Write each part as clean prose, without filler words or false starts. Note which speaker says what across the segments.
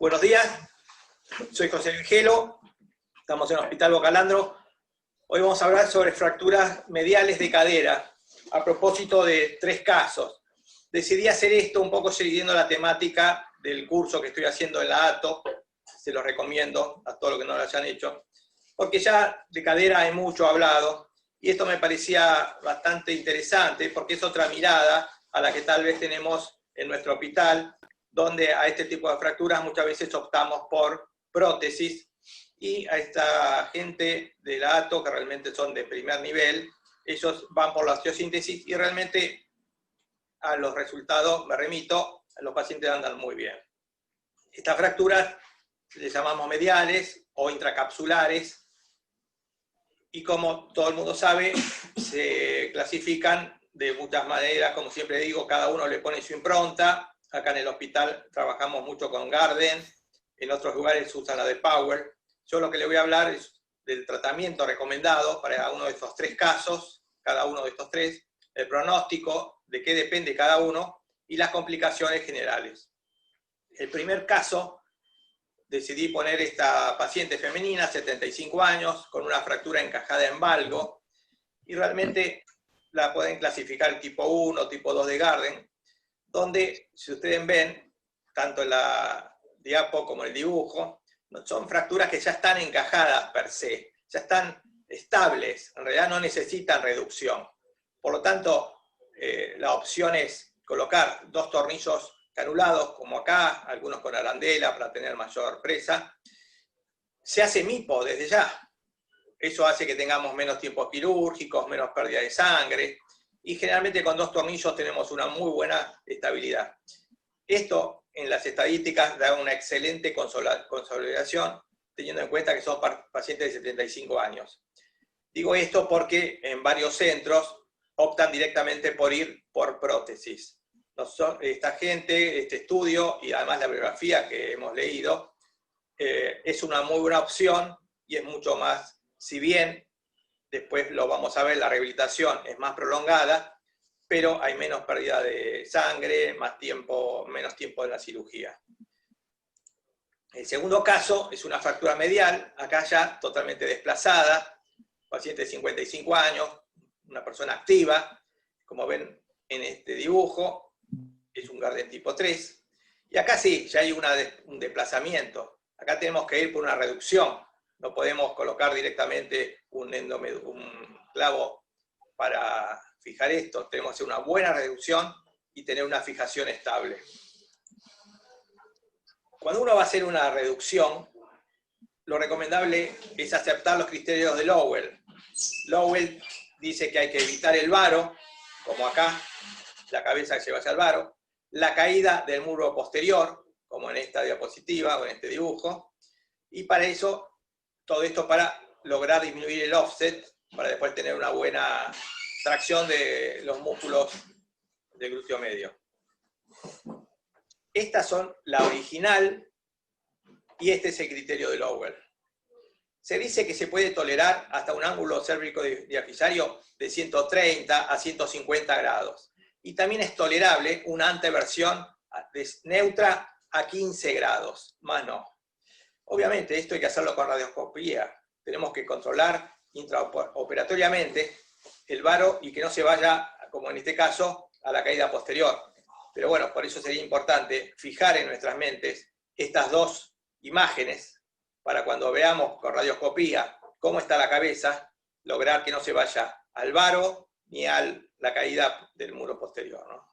Speaker 1: Buenos días, soy José Vigelo, estamos en el Hospital Bocalandro. Hoy vamos a hablar sobre fracturas mediales de cadera, a propósito de 3 casos. Decidí hacer esto un poco siguiendo la temática del curso que estoy haciendo en la ATO, se los recomiendo a todos los que no lo hayan hecho, porque ya de cadera hay mucho hablado, y esto me parecía bastante interesante, porque es otra mirada a la que tal vez tenemos en nuestro hospital, donde a este tipo de fracturas muchas veces optamos por prótesis, y a esta gente de la ATO, que realmente son de primer nivel, ellos van por la osteosíntesis y realmente a los resultados me remito, los pacientes andan muy bien. Estas fracturas les llamamos mediales o intracapsulares, y como todo el mundo sabe, se clasifican de muchas maneras, como siempre digo, cada uno le pone su impronta. Acá en el hospital trabajamos mucho con Garden, en otros lugares usan la de Power. Yo lo que le voy a hablar es del tratamiento recomendado para uno de estos 3 casos, cada uno de estos 3, el pronóstico, de qué depende cada uno, y las complicaciones generales. El primer caso, decidí poner esta paciente femenina, 75 años, con una fractura encajada en valgo, y realmente la pueden clasificar tipo 1, tipo 2 de Garden, donde, si ustedes ven, tanto en la diapo como en el dibujo, son fracturas que ya están encajadas per se, ya están estables, en realidad no necesitan reducción. Por lo tanto, la opción es colocar 2 tornillos canulados, como acá, algunos con arandela para tener mayor presa. Se hace MIPO desde ya. Eso hace que tengamos menos tiempos quirúrgicos, menos pérdida de sangre, y generalmente con 2 tornillos tenemos una muy buena estabilidad. Esto en las estadísticas da una excelente consolidación, teniendo en cuenta que son pacientes de 75 años. Digo esto porque en varios centros optan directamente por ir por prótesis. Esta gente, este estudio y además la bibliografía que hemos leído, es una muy buena opción y es mucho más, si bien después lo vamos a ver, la rehabilitación es más prolongada, pero hay menos pérdida de sangre, menos tiempo en la cirugía. El segundo caso es una fractura medial, acá ya totalmente desplazada, paciente de 55 años, una persona activa, como ven en este dibujo, es un Garden tipo 3, y acá sí, ya hay un desplazamiento, acá tenemos que ir por una reducción, no podemos colocar directamente un clavo para fijar esto, tenemos que hacer una buena reducción y tener una fijación estable. Cuando uno va a hacer una reducción, lo recomendable es aceptar los criterios de Lowell. Lowell dice que hay que evitar el varo, como acá, la cabeza que lleva hacia el varo, la caída del muro posterior, como en esta diapositiva o en este dibujo, y para eso, todo esto para lograr disminuir el offset, para después tener una buena tracción de los músculos del glúteo medio. Estas son la original y este es el criterio de Lowell. Se dice que se puede tolerar hasta un ángulo cérvico diafisario de 130 a 150 grados. Y también es tolerable una anteversión neutra a 15 grados, más no. Obviamente esto hay que hacerlo con radioscopía. Tenemos que controlar intraoperatoriamente el varo y que no se vaya, como en este caso, a la caída posterior. Pero bueno, por eso sería importante fijar en nuestras mentes estas 2 imágenes para cuando veamos con radioscopía cómo está la cabeza, lograr que no se vaya al varo ni a la caída del muro posterior, ¿no?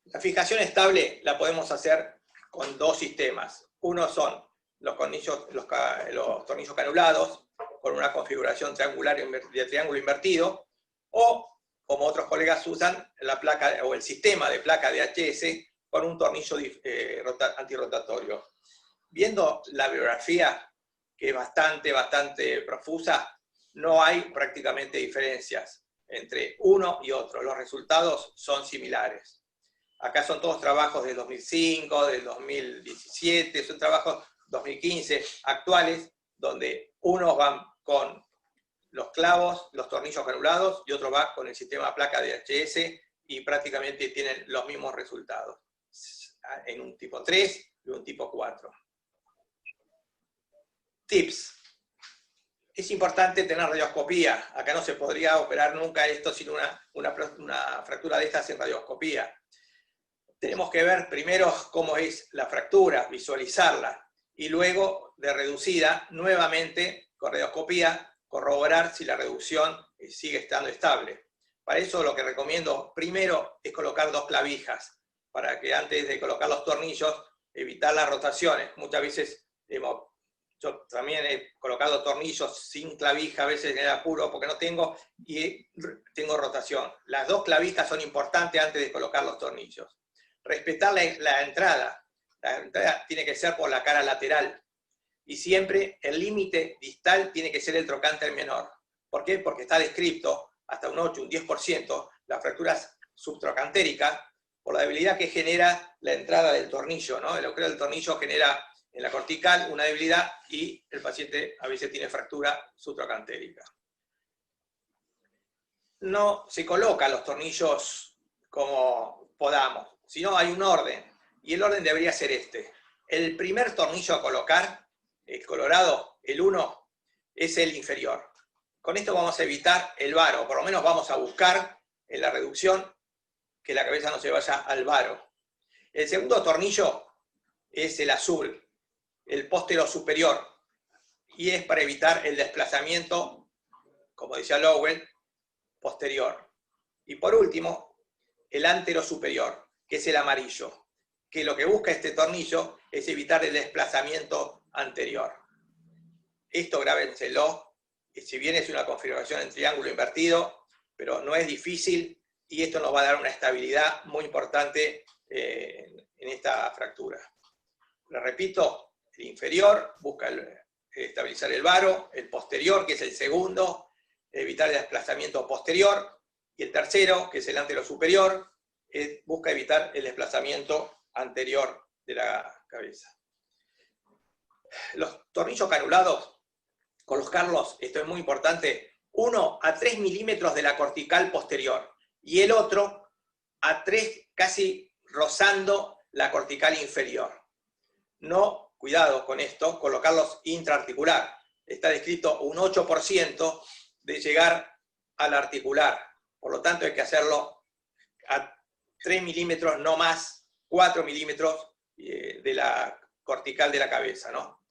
Speaker 1: La fijación estable la podemos hacer con 2 sistemas. Uno son los tornillos canulados, con una configuración triangular de triángulo invertido, o, como otros colegas usan, la placa o el sistema de placa DHS con un tornillo antirrotatorio. Viendo la bibliografía, que es bastante profusa, no hay prácticamente diferencias entre uno y otro. Los resultados son similares. Acá son todos trabajos del 2005, del 2017, son trabajos 2015 actuales, donde unos van con los clavos, los tornillos canulados, y otro va con el sistema placa DHS, y prácticamente tienen los mismos resultados. en un tipo 3 y un tipo 4. Tips. Es importante tener radioscopía. Acá no se podría operar nunca esto sin una fractura de estas en radioscopía. Tenemos que ver primero cómo es la fractura, visualizarla, y luego, de reducida, nuevamente con radioscopía, corroborar si la reducción sigue estando estable. Para eso lo que recomiendo primero es colocar 2 clavijas, para que antes de colocar los tornillos, evitar las rotaciones. Muchas veces yo también he colocado tornillos sin clavija, a veces en el apuro porque no tengo, y tengo rotación. Las 2 clavijas son importantes antes de colocar los tornillos. Respetar la entrada. La entrada tiene que ser por la cara lateral. Y siempre el límite distal tiene que ser el trocánter menor. ¿Por qué? Porque está descrito hasta un 8, un 10%, las fracturas subtrocantéricas, por la debilidad que genera la entrada del tornillo, ¿no? El agujero del tornillo genera en la cortical una debilidad y el paciente a veces tiene fractura subtrocantérica. No se colocan los tornillos como podamos, sino hay un orden, y el orden debería ser este. El primer tornillo a colocar, el colorado, el 1, es el inferior. Con esto vamos a evitar el varo, por lo menos vamos a buscar en la reducción que la cabeza no se vaya al varo. El segundo tornillo es el azul, el póstero superior, y es para evitar el desplazamiento, como decía Lowell, posterior. Y por último, el ántero superior, que es el amarillo, que lo que busca este tornillo es evitar el desplazamiento anterior. Esto grábenselo, si bien es una configuración en triángulo invertido, pero no es difícil, y esto nos va a dar una estabilidad muy importante en esta fractura. Lo repito, el inferior busca estabilizar el varo, el posterior, que es el segundo, evitar el desplazamiento posterior, y el tercero, que es el ántero superior, busca evitar el desplazamiento anterior de la cabeza. Los tornillos canulados, colocarlos, esto es muy importante, uno a 3 milímetros de la cortical posterior, y el otro a 3, casi rozando la cortical inferior. No, cuidado con esto, colocarlos intraarticular. Está descrito un 8% de llegar al articular. Por lo tanto, hay que hacerlo a 3 milímetros, no más, 4 milímetros de la cortical de la cabeza, ¿no?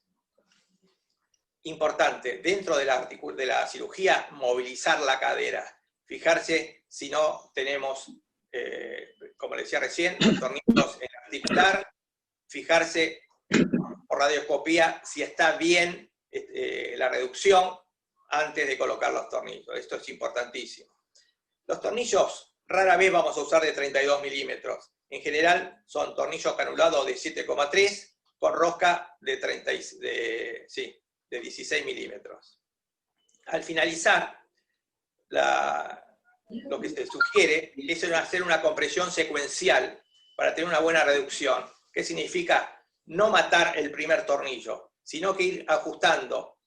Speaker 1: Importante, dentro de la cirugía, movilizar la cadera. Fijarse si no tenemos, como les decía recién, los tornillos en el articular. Fijarse por radioscopía si está bien la reducción antes de colocar los tornillos. Esto es importantísimo. Los tornillos rara vez vamos a usar de 32 milímetros. En general son tornillos canulados de 7,3 con rosca de 16 milímetros. Al finalizar, lo que se sugiere es hacer una compresión secuencial para tener una buena reducción. ¿Qué significa? No matar el primer tornillo, sino que ir ajustando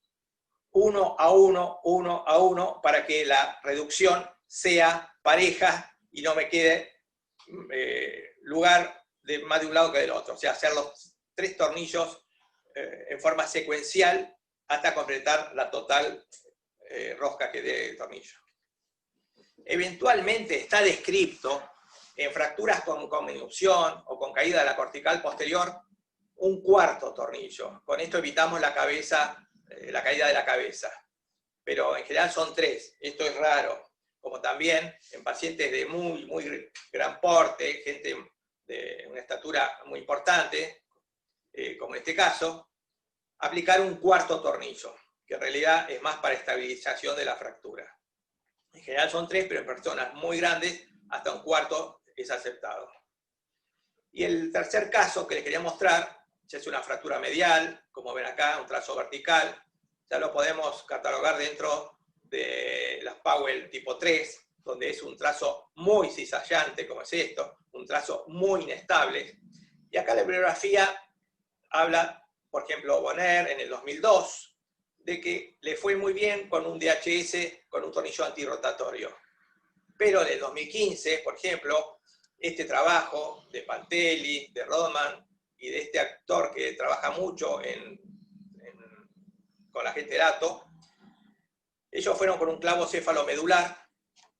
Speaker 1: uno a uno, para que la reducción sea pareja y no me quede lugar de más de un lado que del otro. O sea, hacer los 3 tornillos en forma secuencial hasta completar la total rosca que dé el tornillo. Eventualmente está descrito en fracturas con convulsión o con caída de la cortical posterior un 4º tornillo. Con esto evitamos la caída de la cabeza. Pero en general son 3. Esto es raro. Como también en pacientes de muy gran porte, gente de una estatura muy importante, como en este caso, aplicar un 4º tornillo, que en realidad es más para estabilización de la fractura. En general son 3, pero en personas muy grandes, hasta un 4º es aceptado. Y el tercer caso que les quería mostrar, ya es una fractura medial, como ven acá, un trazo vertical, ya lo podemos catalogar dentro de las Powell tipo 3, donde es un trazo muy cizallante, como es esto, un trazo muy inestable. Y acá la bibliografía habla, por ejemplo, Bonner en el 2002, de que le fue muy bien con un DHS, con un tornillo antirrotatorio. Pero en el 2015, por ejemplo, este trabajo de Pantelli, de Rodman y de este actor que trabaja mucho con la gente de Dato. Ellos fueron con un clavo cefalomedular,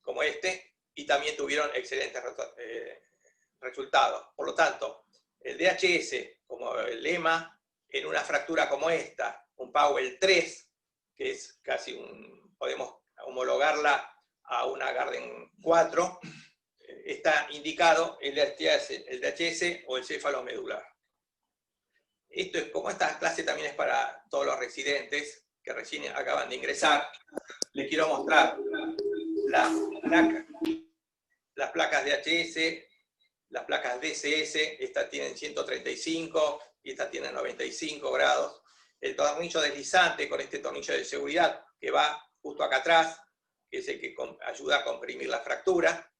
Speaker 1: como este, y también tuvieron excelentes resultados. Por lo tanto, el DHS, como el lema, en una fractura como esta, un Powell 3, que es casi podemos homologarla a una Garden 4, está indicado el DHS o el cefalomedular. Esto es, como esta clase también es para todos los residentes que recién acaban de ingresar, les quiero mostrar las placas DHS, las placas DCS, estas tienen 135 y estas tienen 95 grados. El tornillo deslizante con este tornillo de seguridad que va justo acá atrás, que es el que ayuda a comprimir la fractura.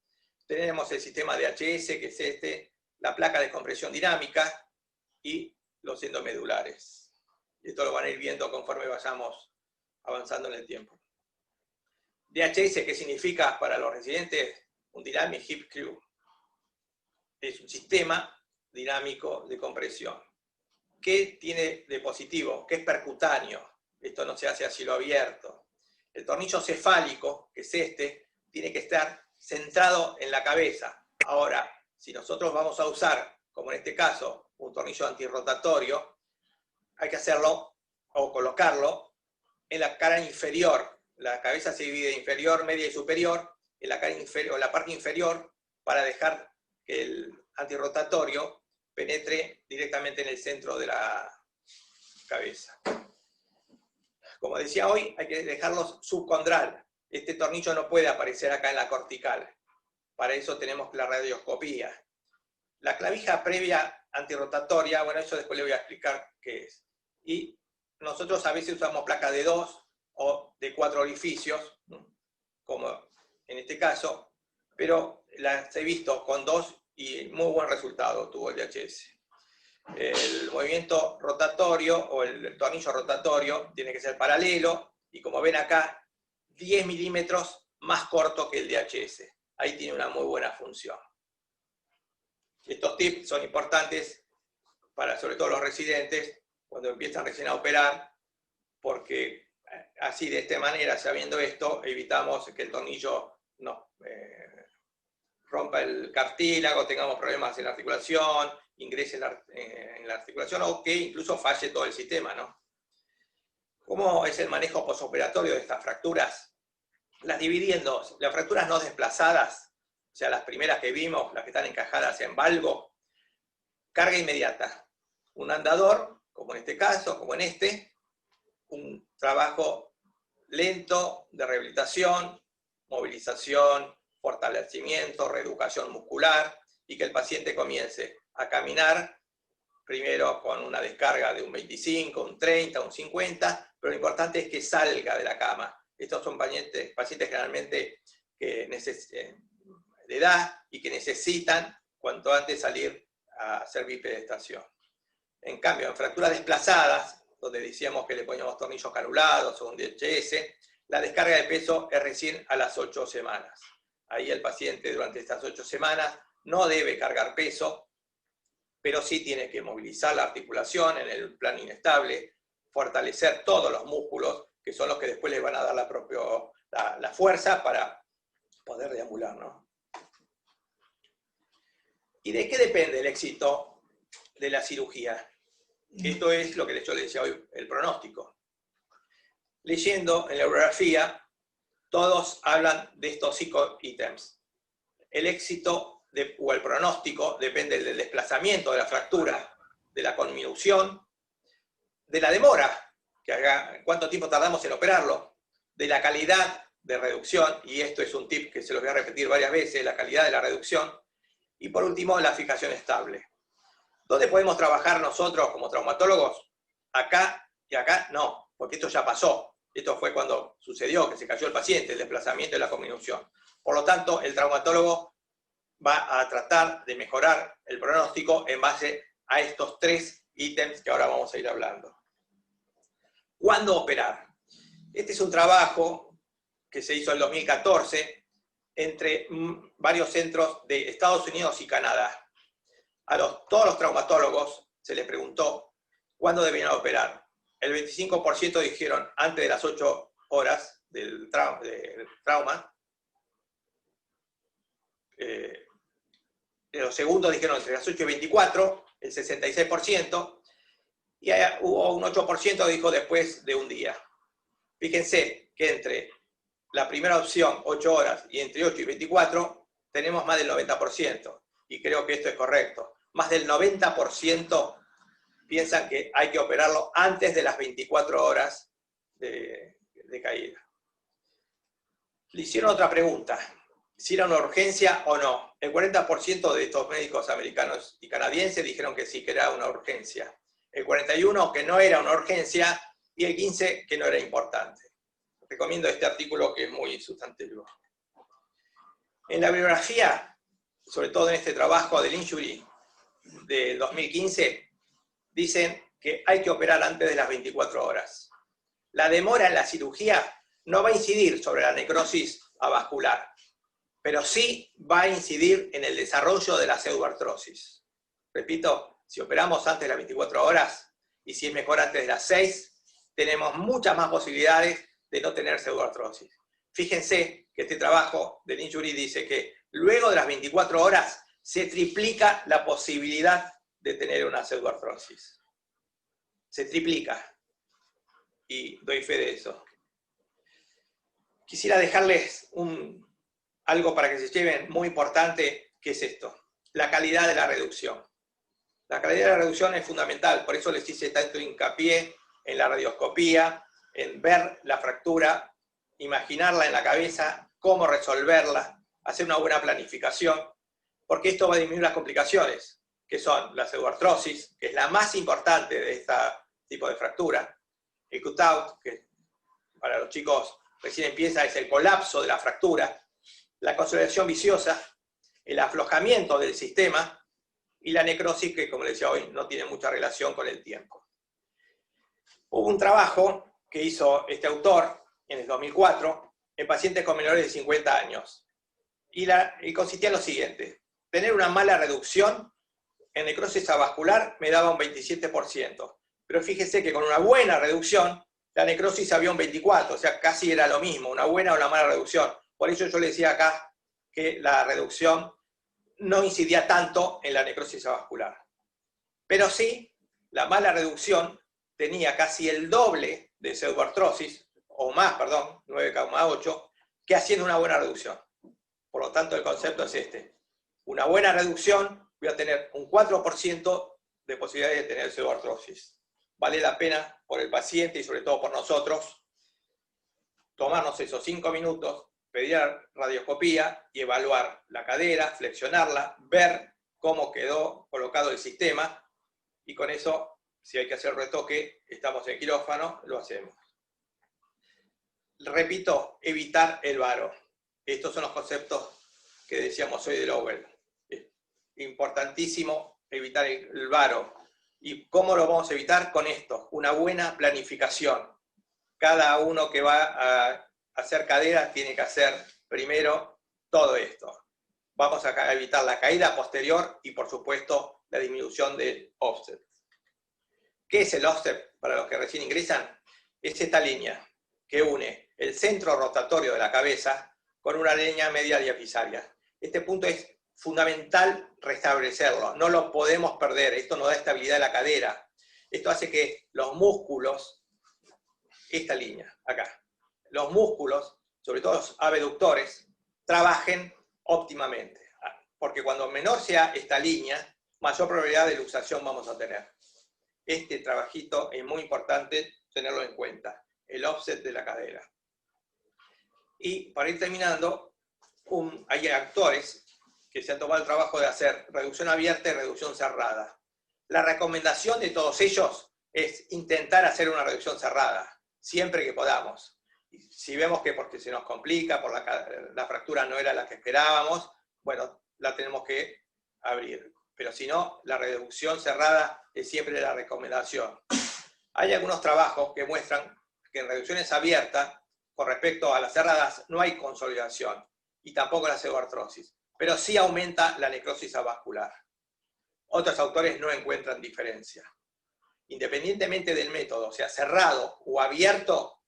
Speaker 1: Tenemos el sistema DHS, que es este, la placa de compresión dinámica y los endomedulares. Esto lo van a ir viendo conforme vayamos avanzando en el tiempo. DHS, ¿qué significa para los residentes? Un Dynamic Hip Screw. Es un sistema dinámico de compresión. ¿Qué tiene de positivo? Que es percutáneo. Esto no se hace a cielo abierto. El tornillo cefálico, que es este, tiene que estar centrado en la cabeza. Ahora, si nosotros vamos a usar, como en este caso, un tornillo antirrotatorio, hay que hacerlo o colocarlo en la cara inferior. La cabeza se divide en inferior, media y superior, en la cara inferior, la parte inferior, para dejar que el antirrotatorio penetre directamente en el centro de la cabeza. Como decía hoy, hay que dejarlo subcondral. Este tornillo no puede aparecer acá en la cortical. Para eso tenemos la radioscopía. La clavija previa antirrotatoria, bueno, eso después le voy a explicar qué es. Y nosotros a veces usamos placas de 2 o de 4 orificios, como en este caso, pero las he visto con 2 y muy buen resultado tuvo el DHS. El movimiento rotatorio o el tornillo rotatorio tiene que ser paralelo y, como ven acá, 10 milímetros más corto que el DHS. Ahí tiene una muy buena función. Estos tips son importantes para, sobre todo, los residentes cuando empiezan recién a operar, porque así, de esta manera, sabiendo esto, evitamos que el tornillo nos rompa el cartílago, tengamos problemas en la articulación, ingrese en la articulación o que incluso falle todo el sistema, ¿no? ¿Cómo es el manejo posoperatorio de estas fracturas? Las dividí en dos. Las fracturas no desplazadas, o sea, las primeras que vimos, las que están encajadas en valgo, carga inmediata. Un andador, como en este caso, como en este, un trabajo lento de rehabilitación, movilización, fortalecimiento, reeducación muscular, y que el paciente comience a caminar, primero con una descarga de un 25, un 30, un 50, pero lo importante es que salga de la cama. Estos son pacientes generalmente de edad y que necesitan cuanto antes salir a hacer bipedestación. En cambio, en fracturas desplazadas, donde decíamos que le poníamos tornillos canulados o un DHS, la descarga de peso es recién a las 8 semanas. Ahí el paciente durante estas 8 semanas no debe cargar peso, pero sí tiene que movilizar la articulación en el plano inestable, fortalecer todos los músculos, que son los que después les van a dar la fuerza para poder deambular, ¿no? ¿Y de qué depende el éxito de la cirugía? Esto es lo que yo les decía hoy, el pronóstico. Leyendo en la bibliografía, todos hablan de estos 5 ítems. El éxito o el pronóstico depende del desplazamiento de la fractura, de la conminución, de la demora, cuánto tiempo tardamos en operarlo, de la calidad de reducción, y esto es un tip que se los voy a repetir varias veces, la calidad de la reducción, y por último, la fijación estable. ¿Dónde podemos trabajar nosotros como traumatólogos? Acá y acá no, porque esto ya pasó. Esto fue cuando sucedió que se cayó el paciente, el desplazamiento y la conminución. Por lo tanto, el traumatólogo va a tratar de mejorar el pronóstico en base a estos 3 ítems que ahora vamos a ir hablando. ¿Cuándo operar? Este es un trabajo que se hizo en 2014, entre varios centros de Estados Unidos y Canadá. Todos los traumatólogos se les preguntó cuándo debían operar. El 25% dijeron antes de las 8 horas del trauma. Los segundos dijeron entre las 8 y 24, el 66%, y hubo un 8% que dijo después de un día. Fíjense que entre la primera opción, 8 horas, y entre 8 y 24, tenemos más del 90%, y creo que esto es correcto. Más del 90% piensan que hay que operarlo antes de las 24 horas de caída. Le hicieron otra pregunta, si era una urgencia o no. El 40% de estos médicos americanos y canadienses dijeron que sí, que era una urgencia. El 41% que no era una urgencia, y el 15% que no era importante. Recomiendo este artículo que es muy sustantivo. En la bibliografía, sobre todo en este trabajo del Injury del 2015, dicen que hay que operar antes de las 24 horas. La demora en la cirugía no va a incidir sobre la necrosis avascular, pero sí va a incidir en el desarrollo de la pseudoartrosis. Repito, si operamos antes de las 24 horas, y si es mejor antes de las 6, tenemos muchas más posibilidades de no tener pseudoartrosis. Fíjense que este trabajo del Injury dice que luego de las 24 horas se triplica la posibilidad de tener una pseudoartrosis. Se triplica. Y doy fe de eso. Quisiera dejarles algo para que se lleven muy importante, que es esto: la calidad de la reducción. La calidad de la reducción es fundamental, por eso les hice tanto hincapié en la radioscopía, en ver la fractura, imaginarla en la cabeza, cómo resolverla, hacer una buena planificación, porque esto va a disminuir las complicaciones, que son la pseudoartrosis, que es la más importante de este tipo de fractura, el cutout, que para los chicos recién empieza, es el colapso de la fractura, la consolidación viciosa, el aflojamiento del sistema, y la necrosis, que como les decía hoy, no tiene mucha relación con el tiempo. Hubo un trabajo que hizo este autor en el 2004 en pacientes con menores de 50 años. Y consistía en lo siguiente: tener una mala reducción en necrosis avascular me daba un 27%. Pero fíjese que con una buena reducción, la necrosis había un 24%, o sea, casi era lo mismo, una buena o una mala reducción. Por eso yo le decía acá que la reducción no incidía tanto en la necrosis avascular. Pero sí, la mala reducción tenía casi el doble de pseudoartrosis, o más, perdón, 9,8, que haciendo una buena reducción. Por lo tanto, el concepto es este: una buena reducción, voy a tener un 4% de posibilidades de tener pseudoartrosis. Vale la pena por el paciente y sobre todo por nosotros tomarnos esos 5 minutos, pedir radioscopía y evaluar la cadera, flexionarla, ver cómo quedó colocado el sistema, y con eso, si hay que hacer retoque, estamos en el quirófano, lo hacemos. Repito, evitar el varo. Estos son los conceptos que decíamos hoy de Lowell. Importantísimo evitar el varo. ¿Y cómo lo vamos a evitar? Con esto: una buena planificación. Cada uno que va a hacer cadera tiene que hacer primero todo esto. Vamos a evitar la caída posterior y, por supuesto, la disminución del offset. ¿Qué es el offset para los que recién ingresan? Es esta línea que une el centro rotatorio de la cabeza con una línea media diafisaria. Este punto es fundamental restablecerlo, no lo podemos perder. Esto nos da estabilidad a la cadera. Esto hace que los músculos, esta línea acá, los músculos, sobre todo los abductores, trabajen óptimamente. Porque cuando menor sea esta línea, mayor probabilidad de luxación vamos a tener. Este trabajito es muy importante tenerlo en cuenta, el offset de la cadera. Y para ir terminando, hay actores que se han tomado el trabajo de hacer reducción abierta y reducción cerrada. La recomendación de todos ellos es intentar hacer una reducción cerrada, siempre que podamos. Si vemos que porque se nos complica, por la fractura no era la que esperábamos, bueno, la tenemos que abrir. Pero si no, la reducción cerrada es siempre la recomendación. Hay algunos trabajos que muestran que en reducciones abiertas, con respecto a las cerradas, no hay consolidación. y tampoco la osteoartrosis, pero sí aumenta la necrosis avascular. Otros autores no encuentran diferencia. Independientemente del método, sea cerrado o abierto,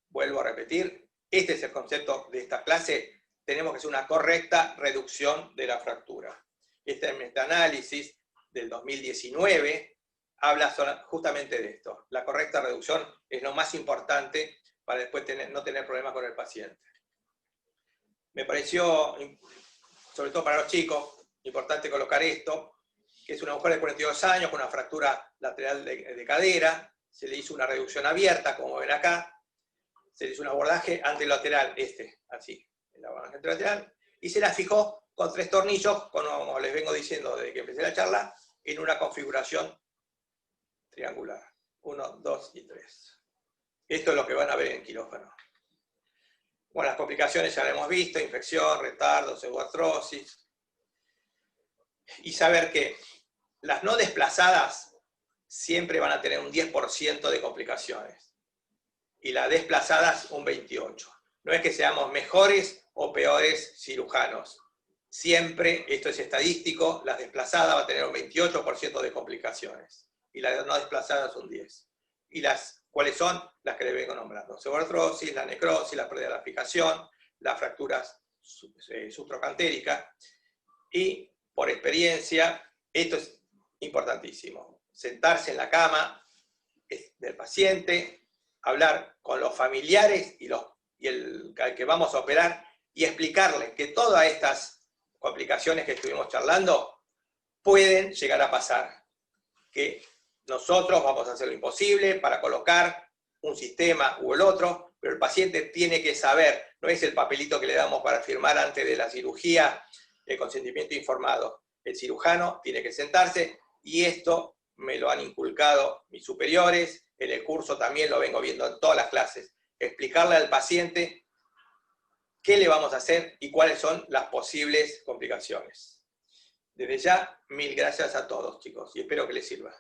Speaker 1: vuelvo a repetir, este es el concepto de esta clase, tenemos que hacer una correcta reducción de la fractura. Este metaanálisis del 2019 habla justamente de esto. La correcta reducción es lo más importante para después no tener problemas con el paciente. Me pareció, sobre todo para los chicos, importante colocar esto, que es una mujer de 42 años con una fractura lateral de cadera, se le hizo una reducción abierta, como ven acá, se le hizo un abordaje anterolateral, así, el abordaje anterolateral, y se la fijó con 3 tornillos, como les vengo diciendo desde que empecé la charla, en una configuración triangular. 1, 2 y 3. Esto es lo que van a ver en quirófano. Bueno, las complicaciones ya las hemos visto, infección, retardo, pseudoartrosis. Y saber que las no desplazadas siempre van a tener un 10% de complicaciones. Y las desplazadas un 28%. No es que seamos mejores o peores cirujanos. Siempre, esto es estadístico, las desplazadas van a tener un 28% de complicaciones. Y las no desplazadas un 10%. ¿Y cuáles son? Las que les vengo nombrando. Pseudoartrosis, la necrosis, la pérdida de la fijación, las fracturas subtrocantéricas. Y, por experiencia, esto es importantísimo. Sentarse en la cama del paciente, hablar con los familiares y el que vamos a operar y explicarle que todas estas complicaciones que estuvimos charlando pueden llegar a pasar. Que nosotros vamos a hacer lo imposible para colocar un sistema u el otro, pero el paciente tiene que saber, no es el papelito que le damos para firmar antes de la cirugía, el consentimiento informado. El cirujano tiene que sentarse, y esto me lo han inculcado mis superiores, en el curso también lo vengo viendo en todas las clases, explicarle al paciente qué le vamos a hacer y cuáles son las posibles complicaciones. Desde ya, mil gracias a todos, chicos, y espero que les sirva.